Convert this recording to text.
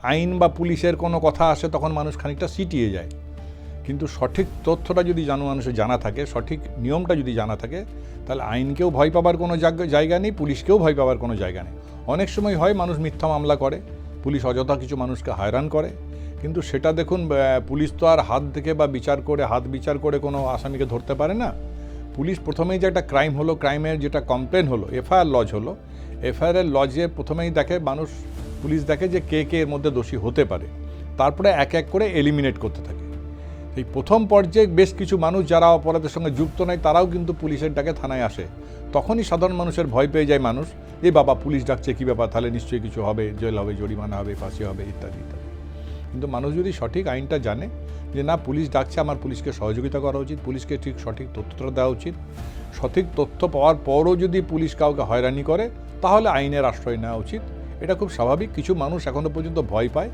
আইন বা পুলিশের কোনো কথা আসে তখন মানুষ খানিকটা সিটিয়ে যায়, কিন্তু সঠিক তথ্যটা যদি মানুষের জানা থাকে, সঠিক নিয়মটা যদি জানা থাকে, তাহলে আইনকেও ভয় পাবার কোনো জায়গা নেই, পুলিশকেও ভয় পাবার কোনো জায়গা নেই। অনেক সময় হয় মানুষ মিথ্যা মামলা করে, পুলিশ অযথা কিছু মানুষকে হয়রান করে, কিন্তু সেটা দেখুন পুলিশ তো আর হাত থেকে বা হাত বিচার করে কোনো আসামিকে ধরতে পারে না। পুলিশ প্রথমেই যে একটা ক্রাইম হলো, ক্রাইমের যেটা কমপ্লেন হলো, এফআইআর লজ হলো, এফআইআর লজে প্রথমেই দেখে পুলিশ দেখে যে কে এর মধ্যে দোষী হতে পারে, তারপরে এক এক করে এলিমিনেট করতে থাকে। এই প্রথম পর্যায়ে বেশ কিছু মানুষ যারা অপরাধের সঙ্গে যুক্ত নয় তারাও কিন্তু পুলিশের ডাকে থানায় আসে, তখনই সাধারণ মানুষের ভয় পেয়ে যায় মানুষ, যে বাবা পুলিশ ডাকছে কী ব্যাপার, তাহলে নিশ্চয়ই কিছু হবে, জেল হবে, জরিমানা হবে, ফাঁসি হবে, ইত্যাদি ইত্যাদি। কিন্তু মানুষ যদি সঠিক আইনটা জানে যে না, পুলিশ ডাকছে, আমার পুলিশকে সহযোগিতা করা উচিত, পুলিশকে সঠিক তথ্যটা দেওয়া উচিত, সঠিক তথ্য পাওয়ার পরও যদি পুলিশ কাউকে হয়রানি করে তাহলে আইনের আশ্রয় নেওয়া উচিত। এটা খুব স্বাভাবিক। কিছু মানুষ এখনো পর্যন্ত ভয় পায়,